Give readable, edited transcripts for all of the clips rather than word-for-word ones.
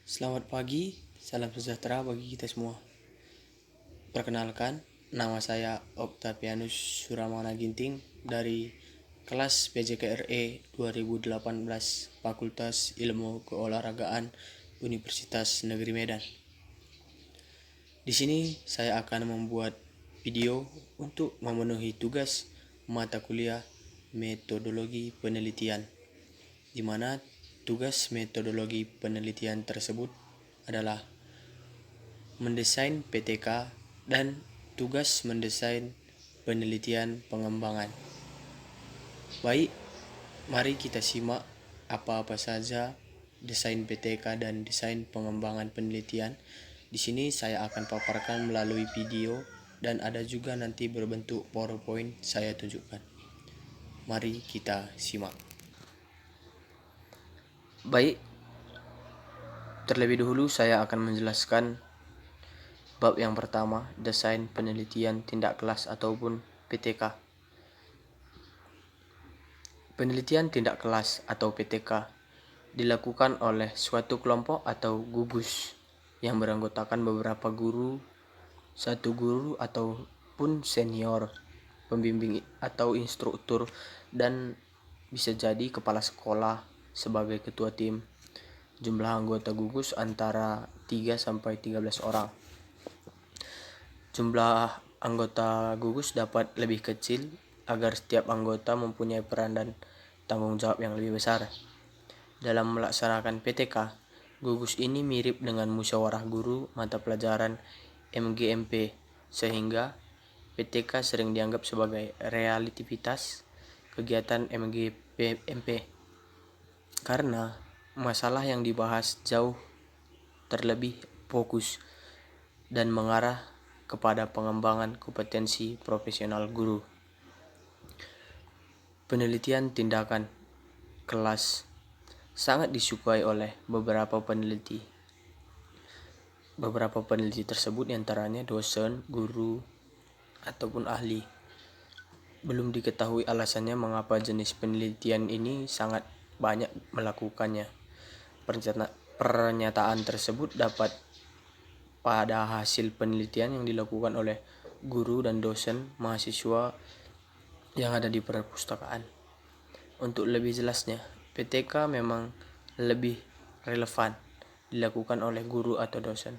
Selamat pagi, salam sejahtera bagi kita semua. Perkenalkan, nama saya Octavianus Suramana Ginting dari kelas PJKRE 2018 Fakultas Ilmu Keolahragaan Universitas Negeri Medan. Di sini saya akan membuat video untuk memenuhi tugas mata kuliah metodologi penelitian, di mana tugas metodologi penelitian tersebut adalah mendesain PTK dan tugas mendesain penelitian pengembangan. Baik, mari kita simak apa-apa saja desain PTK dan desain pengembangan penelitian. Di sini saya akan paparkan melalui video dan ada juga nanti berbentuk PowerPoint saya tunjukkan. Mari kita simak. Baik, terlebih dahulu saya akan menjelaskan bab yang pertama, desain penelitian tindak kelas ataupun PTK. Penelitian tindak kelas atau PTK dilakukan oleh suatu kelompok atau gugus yang beranggotakan beberapa guru, satu guru ataupun senior, pembimbing atau instruktur, dan bisa jadi kepala sekolah sebagai ketua tim. Jumlah anggota gugus antara 3 sampai 13 orang. Jumlah anggota gugus dapat lebih kecil agar setiap anggota mempunyai peran dan tanggung jawab yang lebih besar. Dalam melaksanakan PTK, gugus ini mirip dengan musyawarah guru mata pelajaran MGMP, sehingga PTK sering dianggap sebagai relativitas kegiatan MGMP karena masalah yang dibahas jauh terlebih fokus dan mengarah kepada pengembangan kompetensi profesional guru. Penelitian tindakan kelas sangat disukai oleh beberapa peneliti. Beberapa peneliti tersebut diantaranya dosen, guru, ataupun ahli. Belum diketahui alasannya mengapa jenis penelitian ini sangat banyak melakukannya. Pernyataan tersebut dapat pada hasil penelitian yang dilakukan oleh guru dan dosen mahasiswa yang ada di perpustakaan. Untuk lebih jelasnya, PTK memang lebih relevan dilakukan oleh guru atau dosen,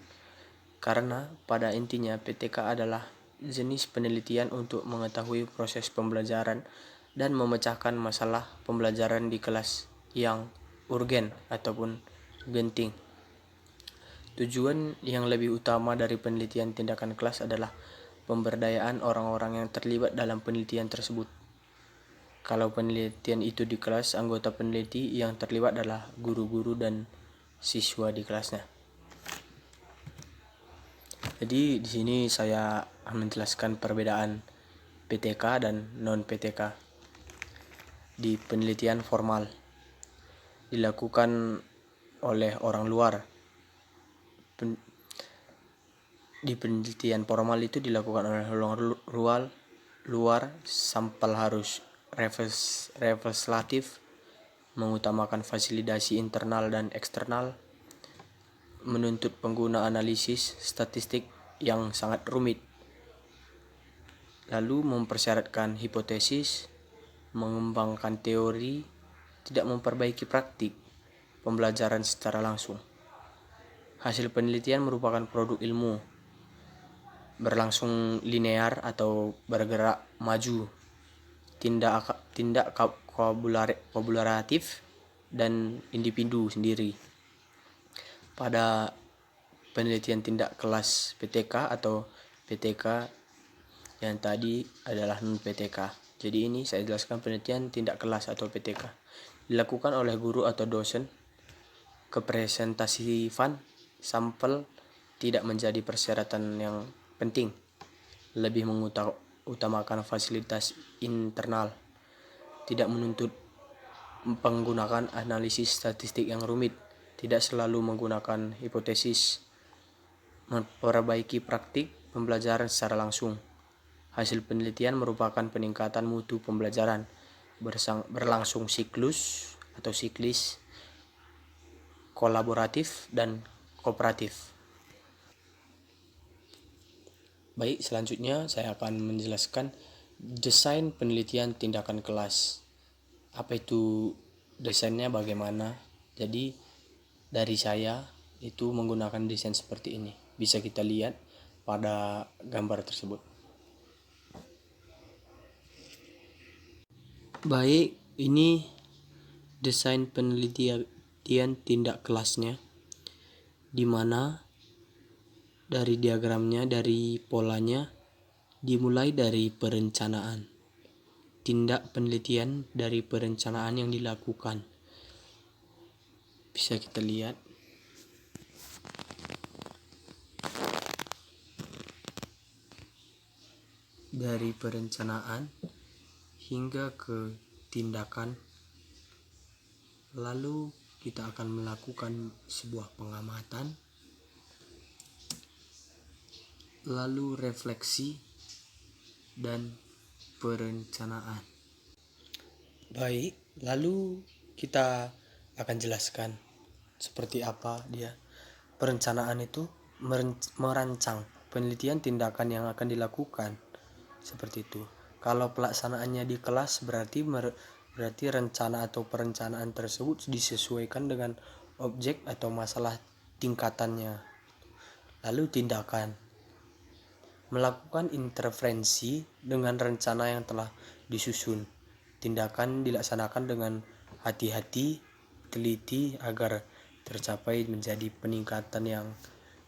karena pada intinya PTK adalah jenis penelitian untuk mengetahui proses pembelajaran dan memecahkan masalah pembelajaran di kelas yang urgen ataupun genting. Tujuan yang lebih utama dari penelitian tindakan kelas adalah pemberdayaan orang-orang yang terlibat dalam penelitian tersebut. Kalau penelitian itu di kelas, anggota peneliti yang terlibat adalah guru-guru dan siswa di kelasnya. Jadi di sini saya menjelaskan perbedaan PTK dan non-PTK. Di penelitian formal dilakukan oleh orang luar. Di penelitian formal itu dilakukan oleh orang luar, sampel harus representatif, mengutamakan fasilitasi internal dan eksternal, menuntut penggunaan analisis statistik yang sangat rumit, lalu mempersyaratkan hipotesis, mengembangkan teori, tidak memperbaiki praktik pembelajaran secara langsung. Hasil penelitian merupakan produk ilmu, berlangsung linear atau bergerak maju, tindak kolaboratif, dan individu sendiri. Pada penelitian tindak kelas PTK atau PTK yang tadi adalah non-PTK. Jadi ini saya jelaskan penelitian tindak kelas atau PTK. Dilakukan oleh guru atau dosen. Kepresentatifan sampel tidak menjadi persyaratan yang penting. Lebih mengutamakan fasilitas internal. Tidak menuntut penggunaan analisis statistik yang rumit. Tidak selalu menggunakan hipotesis. Memperbaiki praktik pembelajaran secara langsung. Hasil penelitian merupakan peningkatan mutu pembelajaran. Berlangsung siklis, kolaboratif, dan kooperatif. Baik, selanjutnya saya akan menjelaskan desain penelitian tindakan kelas. Apa itu desainnya, bagaimana? Jadi dari saya itu menggunakan desain seperti ini. Bisa kita lihat pada gambar tersebut. Baik, ini desain penelitian tindak kelasnya, di mana dari diagramnya, dari polanya, dimulai dari perencanaan. Tindak penelitian dari perencanaan yang dilakukan. Bisa kita lihat. Dari perencanaan hingga ke tindakan. Lalu kita akan melakukan sebuah pengamatan. Lalu refleksi dan perencanaan. Baik, lalu kita akan jelaskan seperti apa dia. Perencanaan itu merancang penelitian tindakan yang akan dilakukan, seperti itu. Kalau pelaksanaannya di kelas berarti rencana atau perencanaan tersebut disesuaikan dengan objek atau masalah tingkatannya. Lalu tindakan, melakukan intervensi dengan rencana yang telah disusun. Tindakan dilaksanakan dengan hati-hati, teliti agar tercapai menjadi peningkatan yang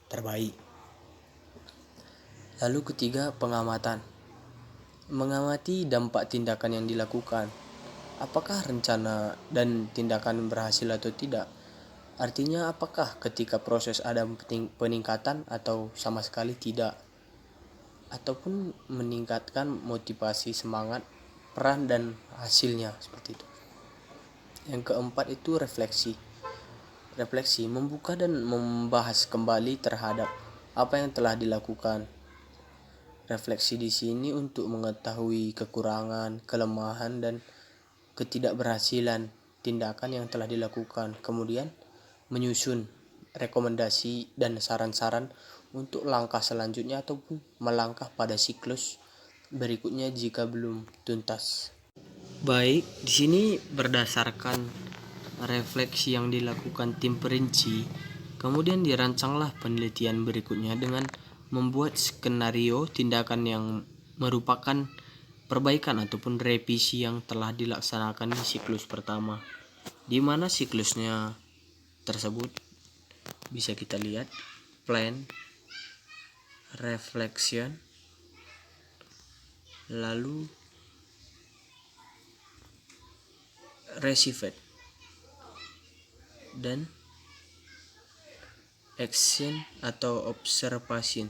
terbaik. Lalu ketiga, pengamatan. Mengamati dampak tindakan yang dilakukan. Apakah rencana dan tindakan berhasil atau tidak? Artinya apakah ketika proses ada peningkatan atau sama sekali tidak? Ataupun meningkatkan motivasi, semangat, peran dan hasilnya, seperti itu. Yang keempat itu refleksi. Refleksi membuka dan membahas kembali terhadap apa yang telah dilakukan. Refleksi di sini untuk mengetahui kekurangan, kelemahan dan ketidakberhasilan tindakan yang telah dilakukan. Kemudian menyusun rekomendasi dan saran-saran untuk langkah selanjutnya ataupun melangkah pada siklus berikutnya jika belum tuntas. Baik, di sini berdasarkan refleksi yang dilakukan tim perinci, kemudian dirancanglah penelitian berikutnya dengan membuat skenario tindakan yang merupakan perbaikan ataupun revisi yang telah dilaksanakan di siklus pertama, di mana siklusnya tersebut bisa kita lihat plan, reflection, lalu receive dan action atau observation.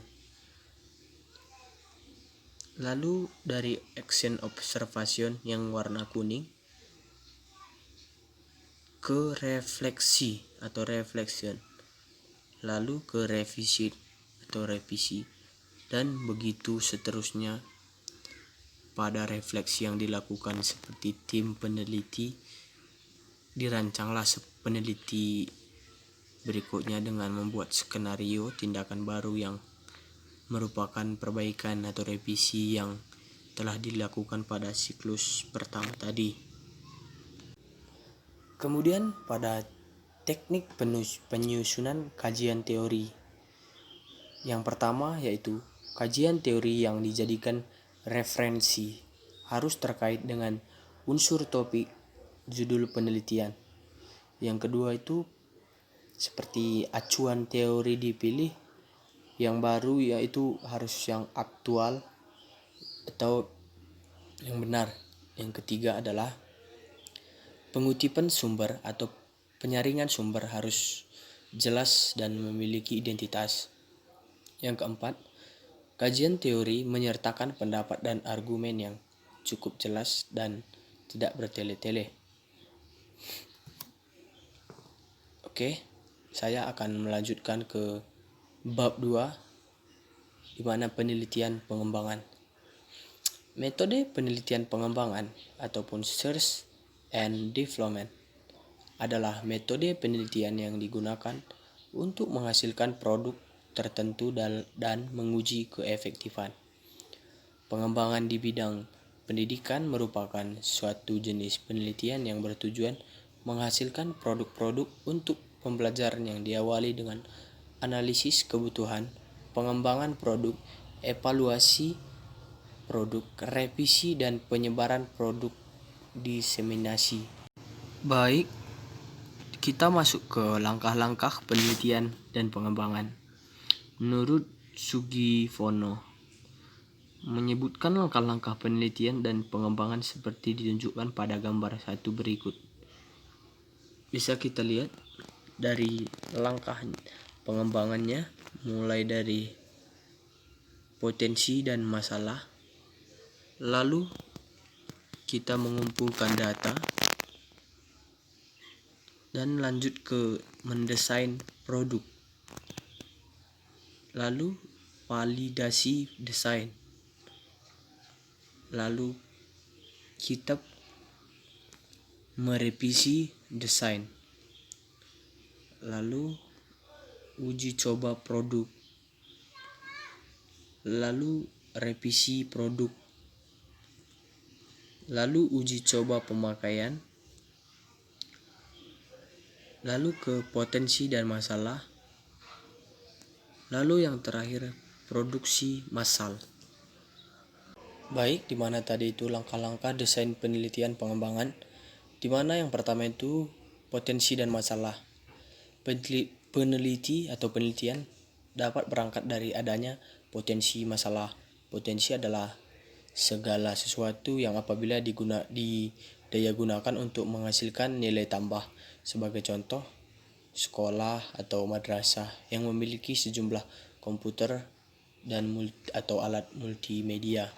Lalu dari action observation yang warna kuning ke refleksi atau reflection, lalu ke revisi atau revisi, dan begitu seterusnya. Pada refleksi yang dilakukan seperti tim peneliti, dirancanglah peneliti berikutnya dengan membuat skenario tindakan baru yang merupakan perbaikan atau revisi yang telah dilakukan pada siklus pertama tadi. Kemudian pada teknik penyusunan kajian teori. Yang pertama yaitu kajian teori yang dijadikan referensi harus terkait dengan unsur topik judul penelitian. Yang kedua itu seperti acuan teori dipilih yang baru, yaitu harus yang aktual atau yang benar. Yang ketiga adalah pengutipan sumber atau penyaringan sumber harus jelas dan memiliki identitas. Yang keempat, kajian teori menyertakan pendapat dan argumen yang cukup jelas dan tidak bertele-tele. Oke, saya akan melanjutkan ke bab 2, di mana penelitian pengembangan. Metode penelitian pengembangan ataupun search and development adalah metode penelitian yang digunakan untuk menghasilkan produk tertentu dan menguji keefektifan. Pengembangan di bidang pendidikan merupakan suatu jenis penelitian yang bertujuan menghasilkan produk-produk untuk pembelajaran yang diawali dengan analisis kebutuhan, pengembangan produk, evaluasi produk, revisi dan penyebaran produk diseminasi. Baik, kita masuk ke langkah-langkah penelitian dan pengembangan. Menurut Sugivono, menyebutkan langkah-langkah penelitian dan pengembangan seperti ditunjukkan pada gambar 1 berikut. Bisa kita lihat dari langkah pengembangannya, mulai dari potensi dan masalah, lalu kita mengumpulkan data, dan lanjut ke mendesain produk, lalu validasi desain, lalu kita merevisi desain, lalu uji coba produk, lalu revisi produk, lalu uji coba pemakaian, lalu ke potensi dan masalah, lalu yang terakhir produksi massal. Baik, dimana tadi itu langkah-langkah desain penelitian pengembangan, dimana yang pertama itu potensi dan masalah. Peneliti atau penelitian dapat berangkat dari adanya potensi masalah. Potensi adalah segala sesuatu yang apabila didaya gunakan untuk menghasilkan nilai tambah. Sebagai contoh, sekolah atau madrasah yang memiliki sejumlah komputer dan atau alat multimedia.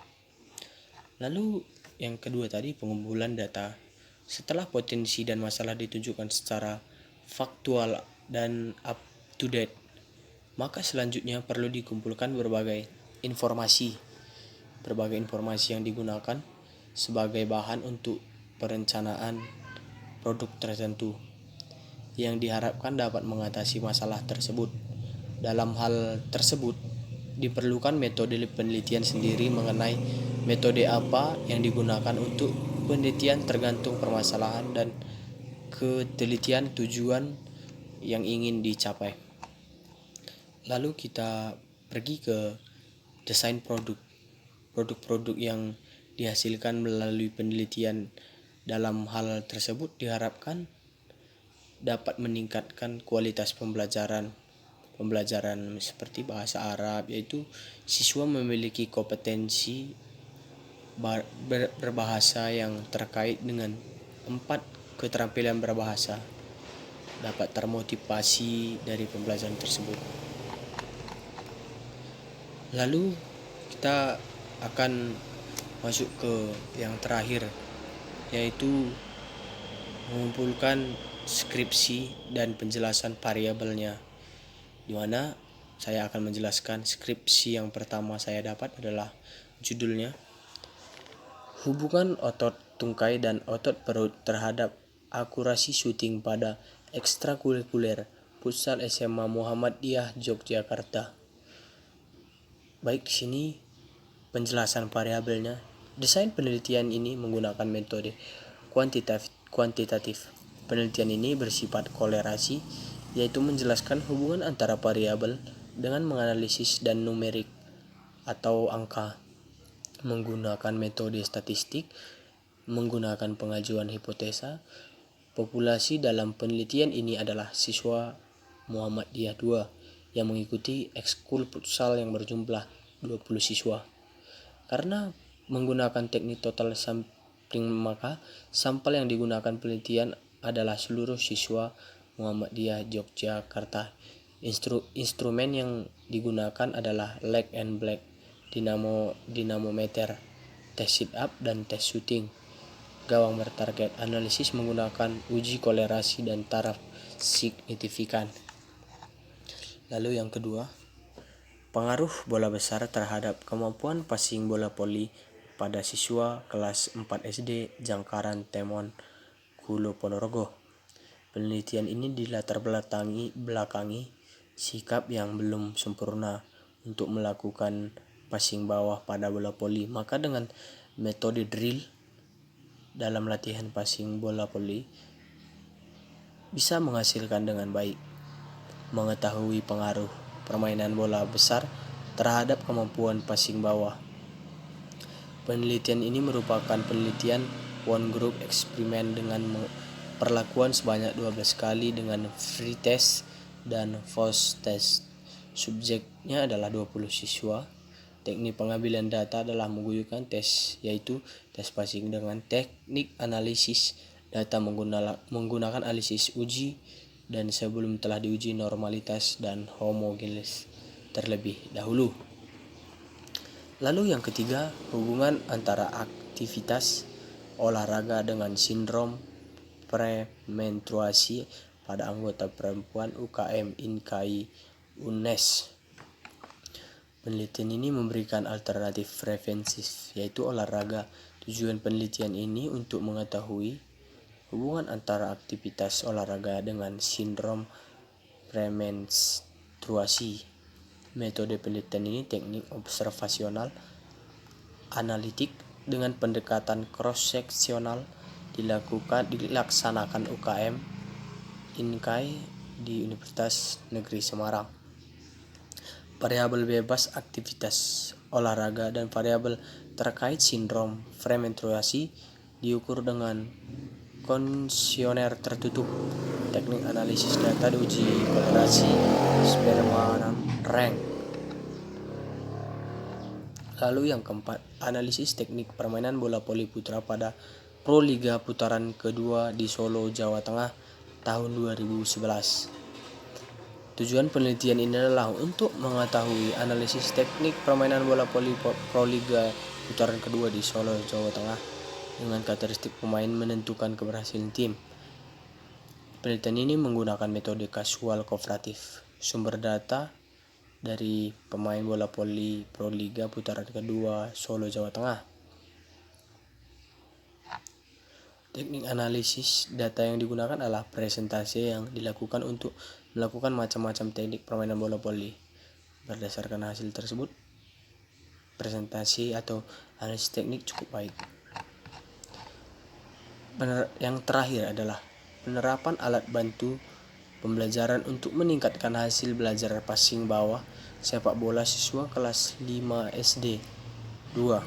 Lalu yang kedua tadi pengumpulan data. Setelah potensi dan masalah ditunjukkan secara faktual dan up to date, maka selanjutnya perlu dikumpulkan berbagai informasi yang digunakan sebagai bahan untuk perencanaan produk tertentu yang diharapkan dapat mengatasi masalah tersebut. Dalam hal tersebut, diperlukan metode penelitian sendiri mengenai metode apa yang digunakan untuk penelitian tergantung permasalahan dan ketelitian tujuan yang ingin dicapai. Lalu kita pergi ke desain produk. Produk-produk yang dihasilkan melalui penelitian dalam hal tersebut diharapkan dapat meningkatkan kualitas pembelajaran seperti bahasa Arab, yaitu siswa memiliki kompetensi berbahasa yang terkait dengan 4 keterampilan berbahasa, dapat termotivasi dari pembelajaran tersebut. Lalu kita akan masuk ke yang terakhir, yaitu mengumpulkan skripsi dan penjelasan variabelnya, di mana saya akan menjelaskan skripsi yang pertama saya dapat adalah judulnya Hubungan Otot Tungkai dan Otot Perut terhadap Akurasi Syuting pada Ekstrakurikuler Futsal SMA Muhammadiyah Yogyakarta. Baik, di sini penjelasan variabelnya. Desain penelitian ini menggunakan metode kuantitatif. Penelitian ini bersifat kolerasi, yaitu menjelaskan hubungan antara variabel dengan menganalisis dan numerik atau angka menggunakan metode statistik, menggunakan pengajuan hipotesa. Populasi dalam penelitian ini adalah siswa Muhammadiyah 2 yang mengikuti ekskul futsal yang berjumlah 20 siswa. Karena menggunakan teknik total sampling, maka sampel yang digunakan penelitian adalah seluruh siswa Muhammadiyah Yogyakarta. Instrumen yang digunakan adalah leg and black, dinamometer, tes sit up dan tes shooting. Gawang bertarget. Analisis menggunakan uji kolerasi dan taraf signifikan. Lalu yang kedua, pengaruh bola besar terhadap kemampuan passing bola voli pada siswa kelas 4 SD Jangkaran Temon, Kulo Ponorogo. Penelitian ini dilatar belakangi sikap yang belum sempurna untuk melakukan passing bawah pada bola voli. Maka dengan metode drill dalam latihan passing bola voli bisa menghasilkan dengan baik. Mengetahui pengaruh permainan bola besar terhadap kemampuan passing bawah. Penelitian ini merupakan penelitian one group eksperimen dengan perlakuan sebanyak 12 kali dengan free test dan force test. Subjeknya adalah 20 siswa. Teknik pengambilan data adalah mengguyurkan tes, yaitu tes passing dengan teknik analisis data menggunakan analisis uji dan sebelum telah diuji normalitas dan homogenes terlebih dahulu. Lalu yang ketiga, hubungan antara aktivitas olahraga dengan sindrom premenstruasi pada anggota perempuan UKM, INKAI, UNES. Penelitian ini memberikan alternatif preventif, yaitu olahraga. Tujuan penelitian ini untuk mengetahui hubungan antara aktivitas olahraga dengan sindrom premenstruasi. Metode penelitian ini teknik observasional analitik dengan pendekatan cross-seksional dilaksanakan UKM INKAI di Universitas Negeri Semarang. Variabel bebas aktivitas olahraga dan variabel terkait sindrom premenstruasi diukur dengan kuesioner tertutup. Teknik analisis data diuji kolerasi sperma rank. Lalu yang keempat, analisis teknik permainan bola voli putra pada Pro Liga putaran kedua di Solo, Jawa Tengah tahun 2011. Tujuan penelitian ini adalah untuk mengetahui analisis teknik permainan bola voli Pro Liga putaran kedua di Solo, Jawa Tengah dengan karakteristik pemain menentukan keberhasilan tim. Penelitian ini menggunakan metode kasual kooperatif. Sumber data dari pemain bola voli Pro Liga putaran kedua Solo, Jawa Tengah. Teknik analisis data yang digunakan adalah presentasi yang dilakukan untuk melakukan macam-macam teknik permainan bola voli. Berdasarkan hasil tersebut, presentasi atau analisis teknik cukup baik. Yang terakhir adalah penerapan alat bantu pembelajaran untuk meningkatkan hasil belajar passing bawah sepak bola siswa kelas 5 SD 2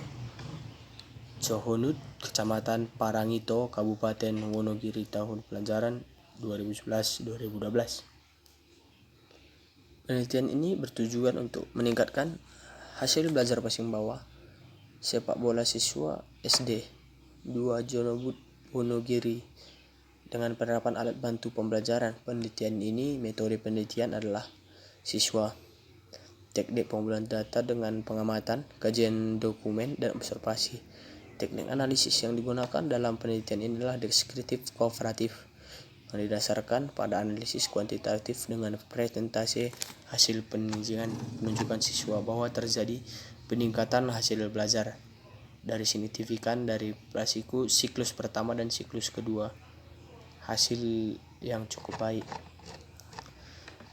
Johonut, Kecamatan Parangito, Kabupaten Wonogiri tahun pelajaran 2011-2012. Penelitian ini bertujuan untuk meningkatkan hasil belajar passing bawah sepak bola siswa SD 2 Johonut, Wonogiri dengan penerapan alat bantu pembelajaran. Penelitian ini metode penelitian adalah siswa, teknik pengumpulan data dengan pengamatan, kajian dokumen, dan observasi. Teknik analisis yang digunakan dalam penelitian ini adalah deskriptif kooperatif yang didasarkan pada analisis kuantitatif dengan presentasi hasil penelitian menunjukkan siswa bahwa terjadi peningkatan hasil belajar dari signifikan dari siklus pertama dan siklus kedua. Hasil yang cukup baik.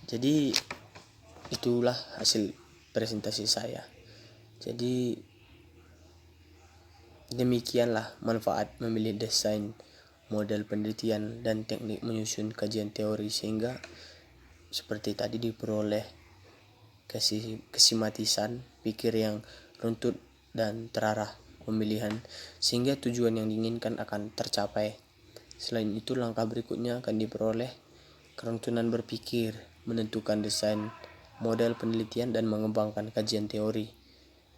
Jadi itulah hasil presentasi saya. Jadi demikianlah manfaat memilih desain model penelitian dan teknik menyusun kajian teori sehingga seperti tadi diperoleh kesimatisan pikir yang runtut dan terarah pemilihan sehingga tujuan yang diinginkan akan tercapai. Selain itu, langkah berikutnya akan diperoleh keruntuhan berpikir, menentukan desain model penelitian dan mengembangkan kajian teori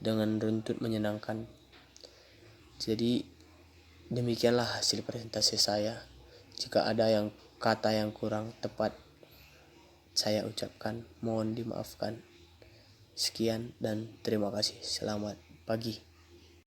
dengan runtut menyenangkan. Jadi demikianlah hasil presentasi saya. Jika ada kata yang kurang tepat saya ucapkan, mohon dimaafkan. Sekian dan terima kasih. Selamat pagi.